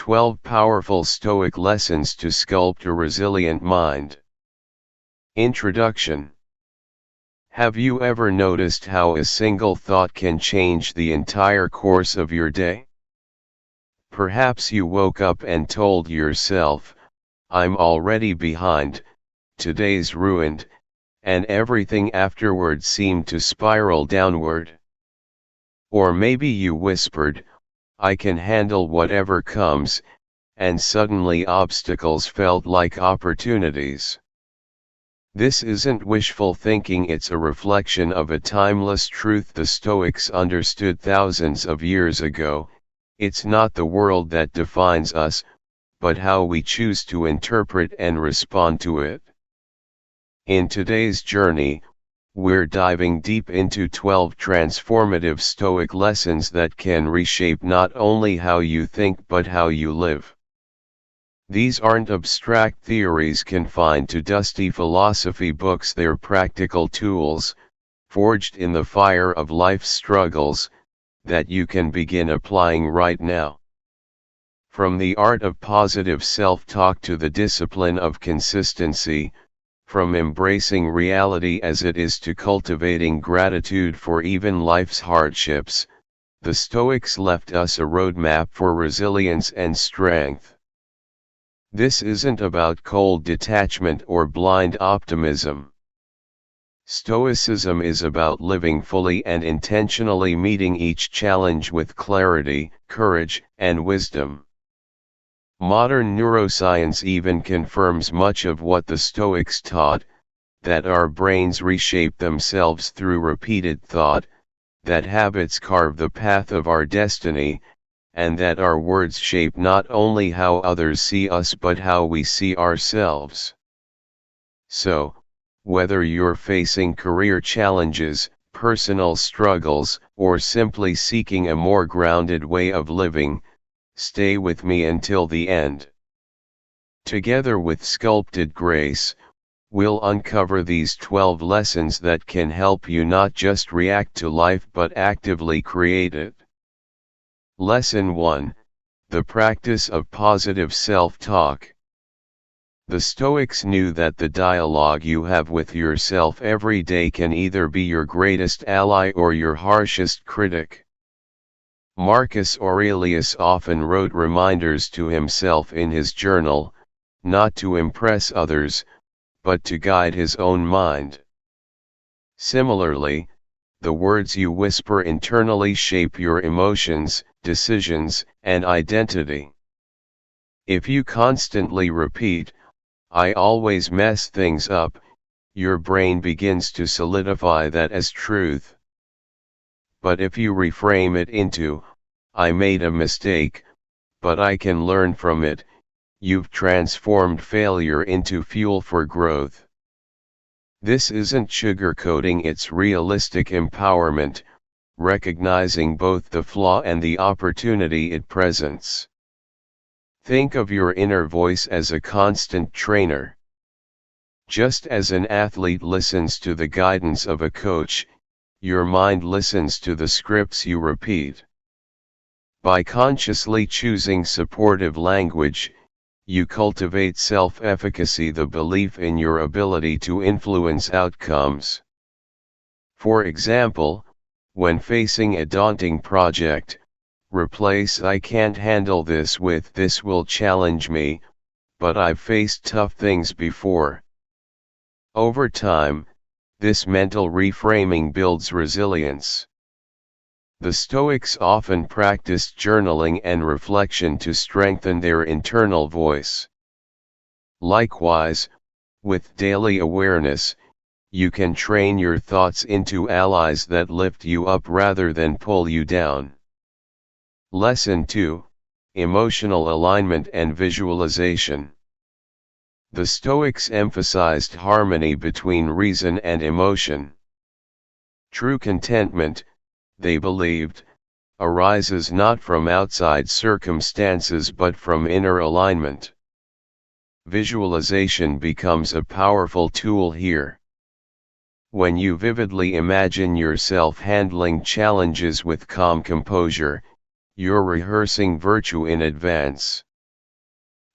12 Powerful Stoic Lessons to Sculpt a Resilient Mind. Introduction. Have you ever noticed how a single thought can change the entire course of your day? Perhaps you woke up and told yourself, "I'm already behind, today's ruined," and everything afterward seemed to spiral downward. Or maybe you whispered, "I can handle whatever comes," and suddenly obstacles felt like opportunities. This isn't wishful thinking, it's a reflection of a timeless truth the Stoics understood thousands of years ago. It's not the world that defines us, but how we choose to interpret and respond to it. In today's journey, we're diving deep into 12 transformative Stoic lessons that can reshape not only how you think but how you live. These aren't abstract theories confined to dusty philosophy books, they're practical tools, forged in the fire of life's struggles, that you can begin applying right now. From the art of positive self-talk to the discipline of consistency, from embracing reality as it is to cultivating gratitude for even life's hardships, the Stoics left us a roadmap for resilience and strength. This isn't about cold detachment or blind optimism. Stoicism is about living fully and intentionally meeting each challenge with clarity, courage, and wisdom. Modern neuroscience even confirms much of what the Stoics taught, that our brains reshape themselves through repeated thought, that habits carve the path of our destiny, and that our words shape not only how others see us but how we see ourselves. So, whether you're facing career challenges, personal struggles, or simply seeking a more grounded way of living, stay with me until the end. Together with Sculpted Grace, we'll uncover these 12 lessons that can help you not just react to life but actively create it. Lesson 1: The Practice of Positive Self-Talk. The Stoics knew that the dialogue you have with yourself every day can either be your greatest ally or your harshest critic. Marcus Aurelius often wrote reminders to himself in his journal, not to impress others, but to guide his own mind. Similarly, the words you whisper internally shape your emotions, decisions, and identity. If you constantly repeat, "I always mess things up," your brain begins to solidify that as truth. But if you reframe it into, "I made a mistake, but I can learn from it," you've transformed failure into fuel for growth. This isn't sugarcoating, it's realistic empowerment, recognizing both the flaw and the opportunity it presents. Think of your inner voice as a constant trainer. Just as an athlete listens to the guidance of a coach, your mind listens to the scripts you repeat. By consciously choosing supportive language, you cultivate self-efficacy, the belief in your ability to influence outcomes. For example, when facing a daunting project, replace "I can't handle this" with "This will challenge me, but I've faced tough things before." Over time, this mental reframing builds resilience. The Stoics often practiced journaling and reflection to strengthen their internal voice. Likewise, with daily awareness, you can train your thoughts into allies that lift you up rather than pull you down. Lesson 2: Emotional Alignment and Visualization. The Stoics emphasized harmony between reason and emotion. True contentment, they believed, arises not from outside circumstances but from inner alignment. Visualization becomes a powerful tool here. When you vividly imagine yourself handling challenges with calm composure, you're rehearsing virtue in advance.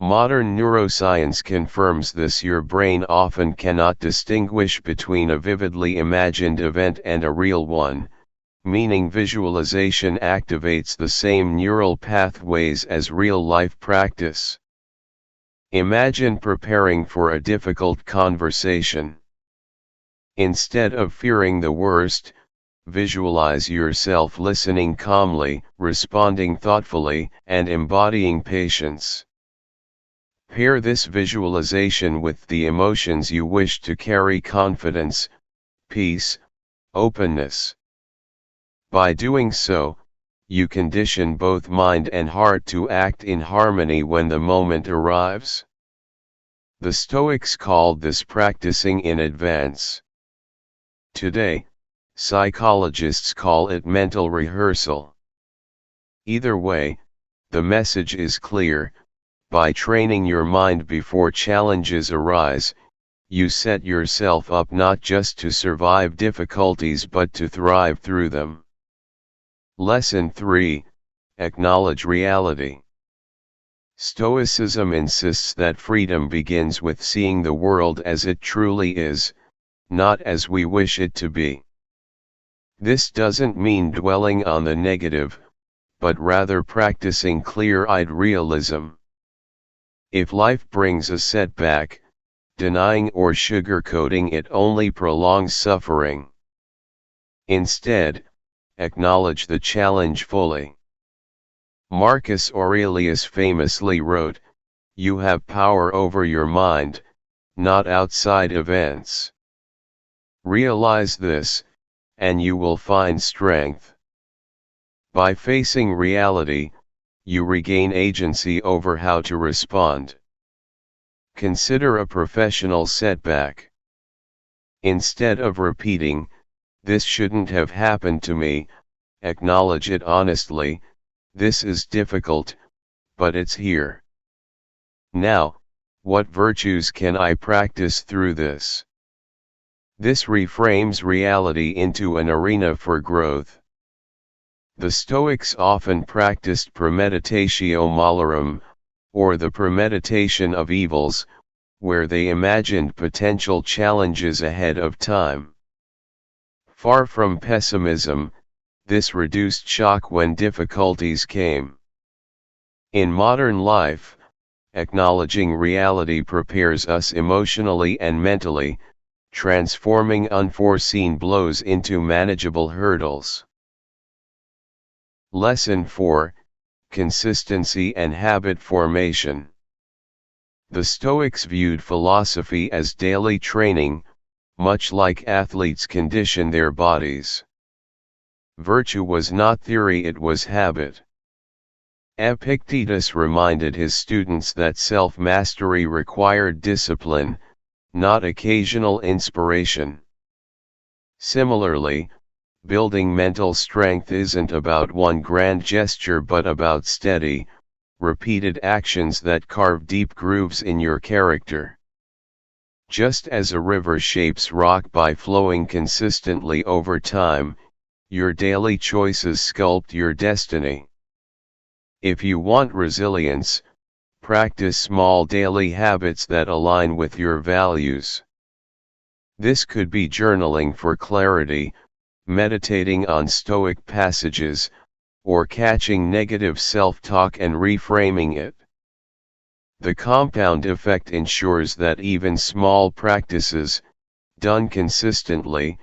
Modern neuroscience confirms this. Your brain often cannot distinguish between a vividly imagined event and a real one, meaning visualization activates the same neural pathways as real-life practice. Imagine preparing for a difficult conversation. Instead of fearing the worst, visualize yourself listening calmly, responding thoughtfully, and embodying patience. Pair this visualization with the emotions you wish to carry: confidence, peace, openness. By doing so, you condition both mind and heart to act in harmony when the moment arrives. The Stoics called this practicing in advance. Today, psychologists call it mental rehearsal. Either way, the message is clear: by training your mind before challenges arise, you set yourself up not just to survive difficulties but to thrive through them. Lesson 3: Acknowledge reality. Stoicism insists that freedom begins with seeing the world as it truly is, not as we wish it to be. This doesn't mean dwelling on the negative, but rather practicing clear-eyed realism. If life brings a setback, denying or sugarcoating it only prolongs suffering. Instead, acknowledge the challenge fully. Marcus Aurelius famously wrote, "You have power over your mind, not outside events." Realize this, and you will find strength. By facing reality, you regain agency over how to respond. Consider a professional setback. Instead of repeating, "This shouldn't have happened to me," acknowledge it honestly: "This is difficult, but it's here. Now, what virtues can I practice through this?" This reframes reality into an arena for growth. The Stoics often practiced premeditatio malorum, or the premeditation of evils, where they imagined potential challenges ahead of time. Far from pessimism, this reduced shock when difficulties came. In modern life, acknowledging reality prepares us emotionally and mentally, transforming unforeseen blows into manageable hurdles. Lesson 4: Consistency and Habit Formation. The Stoics viewed philosophy as daily training, much like athletes condition their bodies. Virtue was not theory, it was habit. Epictetus reminded his students that self-mastery required discipline, not occasional inspiration. Similarly, building mental strength isn't about one grand gesture but about steady, repeated actions that carve deep grooves in your character. Just as a river shapes rock by flowing consistently over time, your daily choices sculpt your destiny. If you want resilience, practice small daily habits that align with your values. This could be journaling for clarity, meditating on Stoic passages, or catching negative self-talk and reframing it. The compound effect ensures that even small practices, done consistently,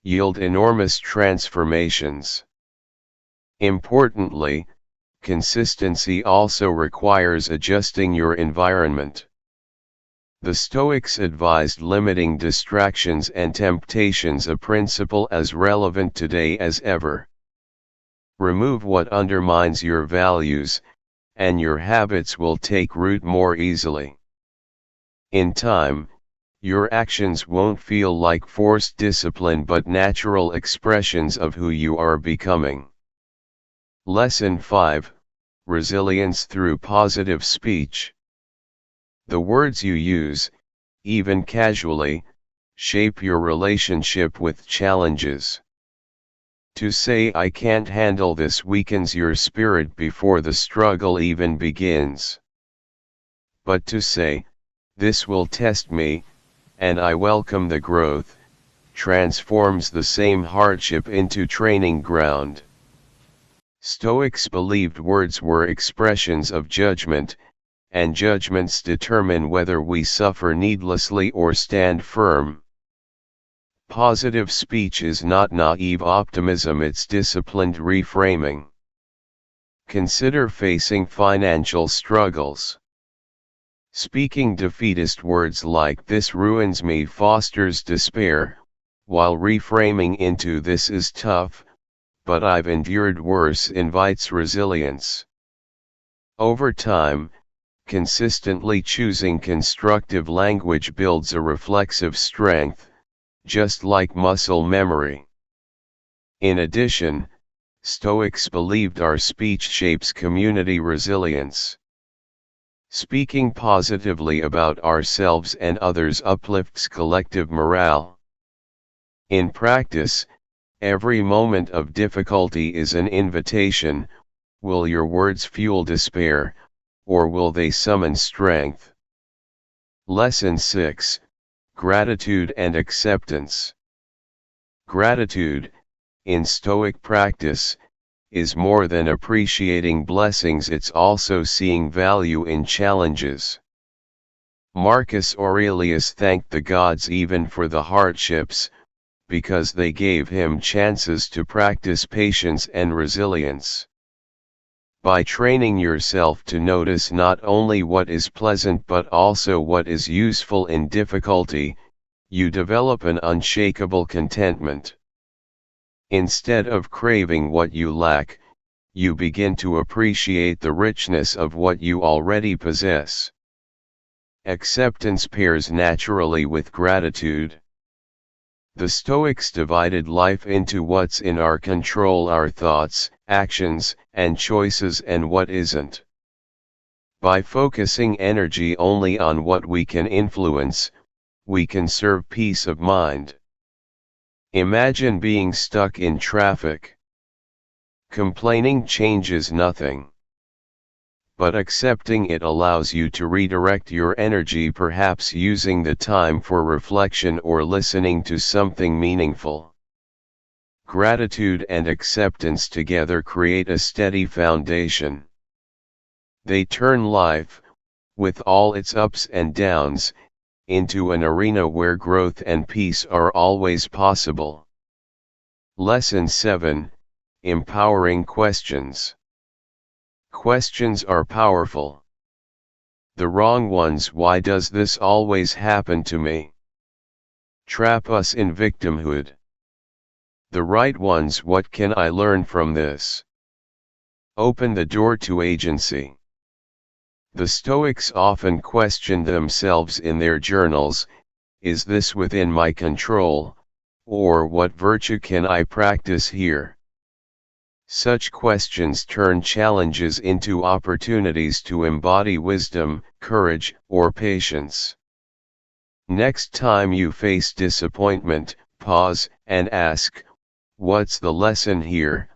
yield enormous transformations. Importantly, consistency also requires adjusting your environment. The Stoics advised limiting distractions and temptations, a principle as relevant today as ever. Remove what undermines your values, and your habits will take root more easily. In time, your actions won't feel like forced discipline but natural expressions of who you are becoming. Lesson 5: Resilience through positive speech. The words you use, even casually, shape your relationship with challenges. To say "I can't handle this" weakens your spirit before the struggle even begins. but to say, "This will test me, and I welcome the growth," transforms the same hardship into training ground. Stoics believed words were expressions of judgment, and judgments determine whether we suffer needlessly or stand firm. Positive speech is not naive optimism, it's disciplined reframing. Consider facing financial struggles. Speaking defeatist words like "this ruins me" fosters despair, while reframing into "this is tough, but I've endured worse" invites resilience. Over time, consistently choosing constructive language builds a reflexive strength, just like muscle memory. In addition, Stoics believed our speech shapes community resilience. Speaking positively about ourselves and others uplifts collective morale. In practice, every moment of difficulty is an invitation. Will your words fuel despair, or will they summon strength? Lesson 6: Gratitude and Acceptance. Gratitude, in Stoic practice, is more than appreciating blessings, it's also seeing value in challenges. Marcus Aurelius thanked the gods even for the hardships, because they gave him chances to practice patience and resilience. By training yourself to notice not only what is pleasant but also what is useful in difficulty, you develop an unshakable contentment. Instead of craving what you lack, you begin to appreciate the richness of what you already possess. Acceptance pairs naturally with gratitude. The Stoics divided life into what's in our control, our thoughts, actions, and choices, and what isn't. By focusing energy only on what we can influence, we conserve peace of mind. Imagine being stuck in traffic. Complaining changes nothing. But accepting it allows you to redirect your energy, perhaps using the time for reflection or listening to something meaningful. Gratitude and acceptance together create a steady foundation. They turn life, with all its ups and downs, into an arena where growth and peace are always possible. Lesson 7: Empowering questions. Questions are powerful. The wrong ones, "Why does this always happen to me?" trap us in victimhood. The right ones, "What can I learn from this?" open the door to agency. The Stoics often questioned themselves in their journals: "Is this within my control?" or "What virtue can I practice here?" Such questions turn challenges into opportunities to embody wisdom, courage, or patience. Next time you face disappointment, pause and ask, "What's the lesson here?"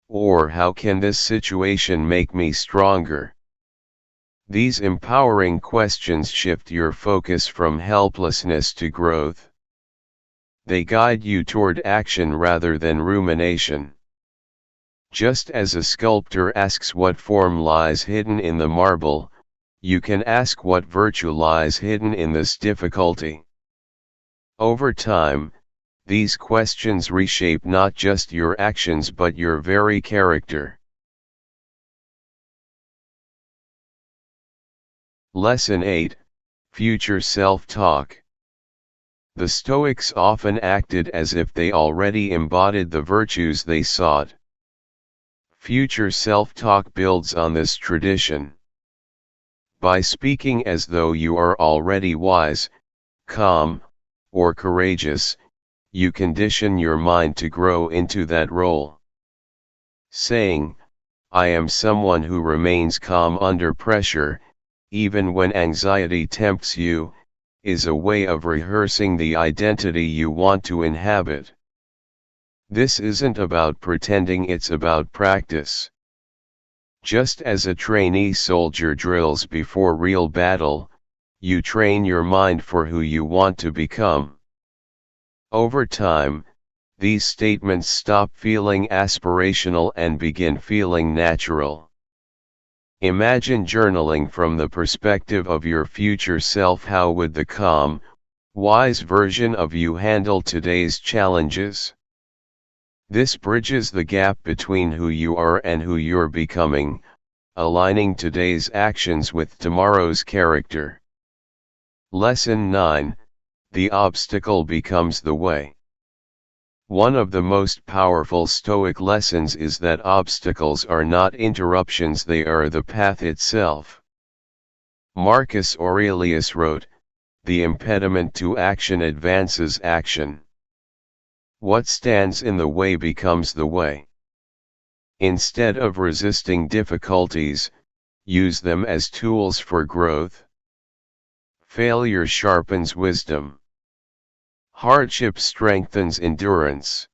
or "How can this situation make me stronger?" These empowering questions shift your focus from helplessness to growth. They guide you toward action rather than rumination. Just as a sculptor asks what form lies hidden in the marble, you can ask what virtue lies hidden in this difficulty. Over time, these questions reshape not just your actions but your very character. Lesson 8: Future Self-Talk. The Stoics often acted as if they already embodied the virtues they sought. Future self-talk builds on this tradition. By speaking as though you are already wise, calm, or courageous, you condition your mind to grow into that role. Saying, "I am someone who remains calm under pressure, even when anxiety tempts you," is a way of rehearsing the identity you want to inhabit. This isn't about pretending, it's about practice. Just as a trainee soldier drills before real battle, you train your mind for who you want to become. Over time, these statements stop feeling aspirational and begin feeling natural. Imagine journaling from the perspective of your future self. How would the calm, wise version of you handle today's challenges? This bridges the gap between who you are and who you're becoming, aligning today's actions with tomorrow's character. Lesson 9: The obstacle becomes the way. One of the most powerful Stoic lessons is that obstacles are not interruptions, they are the path itself. Marcus Aurelius wrote, "The impediment to action advances action. What stands in the way becomes the way." Instead of resisting difficulties, use them as tools for growth. Failure sharpens wisdom. Hardship strengthens endurance.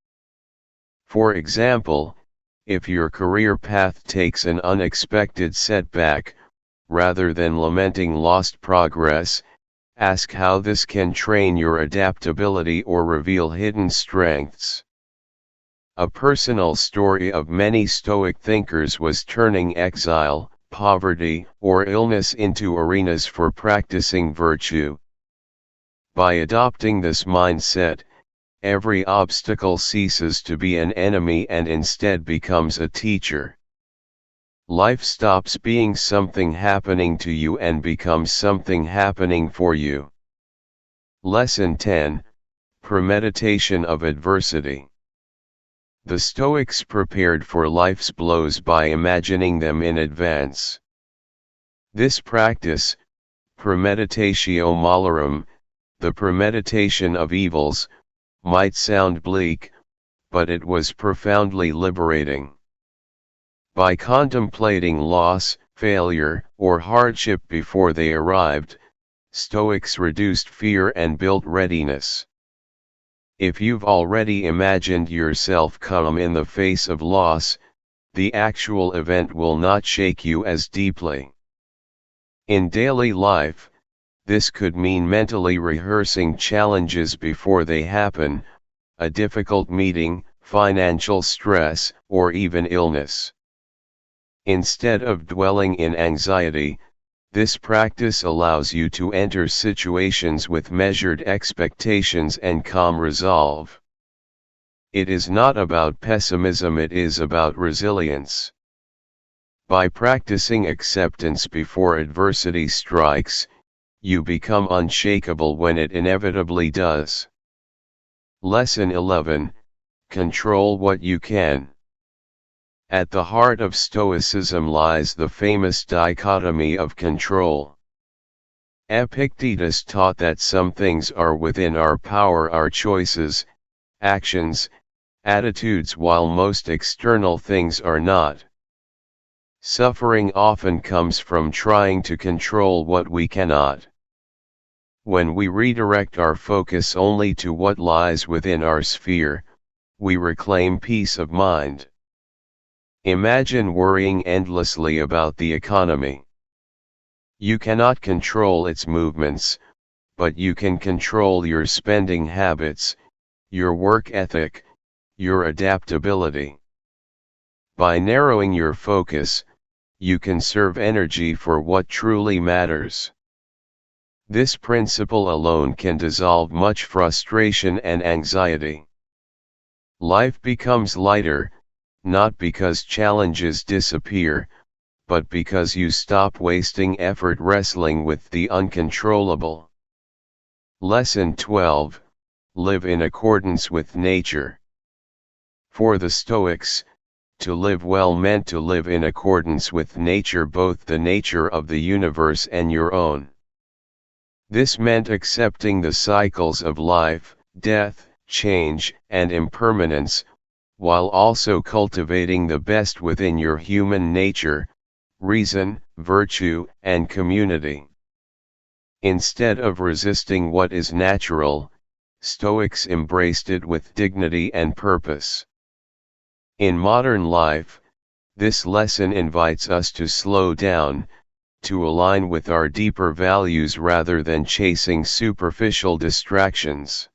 For example, if your career path takes an unexpected setback, rather than lamenting lost progress, ask how this can train your adaptability or reveal hidden strengths. A personal story of many Stoic thinkers was turning exile, poverty, or illness into arenas for practicing virtue. By adopting this mindset, every obstacle ceases to be an enemy and instead becomes a teacher. Life stops being something happening to you and becomes something happening for you. Lesson 10: Premeditation of adversity. The Stoics prepared for life's blows by imagining them in advance. This practice, premeditatio malorum, the premeditation of evils, might sound bleak, but it was profoundly liberating. By contemplating loss, failure, or hardship before they arrived, Stoics reduced fear and built readiness. If you've already imagined yourself calm in the face of loss, the actual event will not shake you as deeply. In daily life, this could mean mentally rehearsing challenges before they happen, a difficult meeting, financial stress, or even illness. Instead of dwelling in anxiety, this practice allows you to enter situations with measured expectations and calm resolve. It is not about pessimism, it is about resilience. By practicing acceptance before adversity strikes, you become unshakable when it inevitably does. Lesson 11: Control what you can. At the heart of Stoicism lies the famous dichotomy of control. Epictetus taught that some things are within our power, our choices, actions, attitudes, while most external things are not. Suffering often comes from trying to control what we cannot. When we redirect our focus only to what lies within our sphere, we reclaim peace of mind. Imagine worrying endlessly about the economy. You cannot control its movements, but you can control your spending habits, your work ethic, your adaptability. By narrowing your focus, you conserve energy for what truly matters. This principle alone can dissolve much frustration and anxiety. Life becomes lighter, not because challenges disappear, but because you stop wasting effort wrestling with the uncontrollable. Lesson 12: Live in accordance with nature. For the Stoics, to live well meant to live in accordance with nature, both the nature of the universe and your own. This meant accepting the cycles of life, death, change, and impermanence, while also cultivating the best within your human nature, reason, virtue, and community. Instead of resisting what is natural, Stoics embraced it with dignity and purpose. In modern life, This lesson invites us to slow down, to align with our deeper values rather than chasing superficial distractions.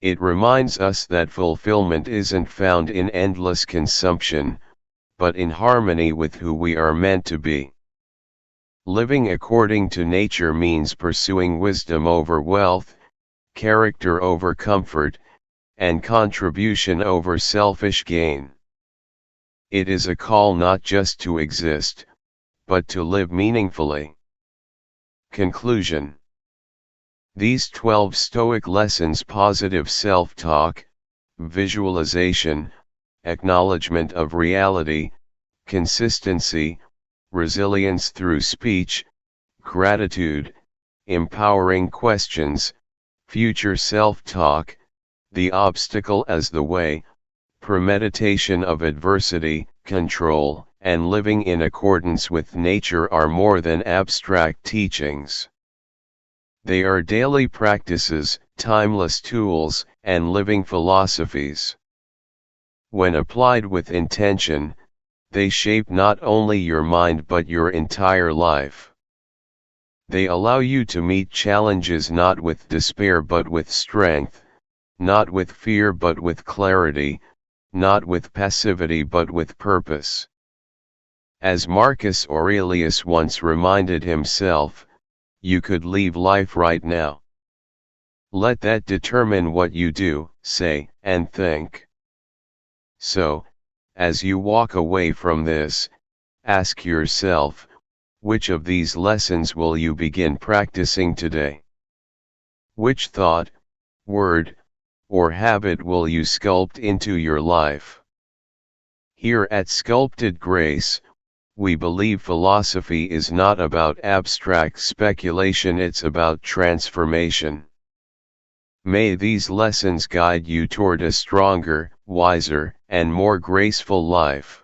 It reminds us that fulfillment isn't found in endless consumption, but in harmony with who we are meant to be. Living according to nature means pursuing wisdom over wealth, character over comfort, and contribution over selfish gain. It is a call not just to exist, but to live meaningfully. Conclusion. These 12 Stoic lessons: positive self-talk, visualization, acknowledgement of reality, consistency, resilience through speech, gratitude, empowering questions, future self-talk, the obstacle as the way, premeditation of adversity, control, and living in accordance with nature are more than abstract teachings. They are daily practices, timeless tools, and living philosophies. When applied with intention, they shape not only your mind but your entire life. They allow you to meet challenges not with despair but with strength, not with fear but with clarity, not with passivity but with purpose. As Marcus Aurelius once reminded himself, you could leave life right now. Let that determine what you do, say, and think. So, as you walk away from this, ask yourself, which of these lessons will you begin practicing today? Which thought, word, or habit will you sculpt into your life? Here at Sculpted Grace, we believe philosophy is not about abstract speculation, it's about transformation. May these lessons guide you toward a stronger, wiser, and more graceful life.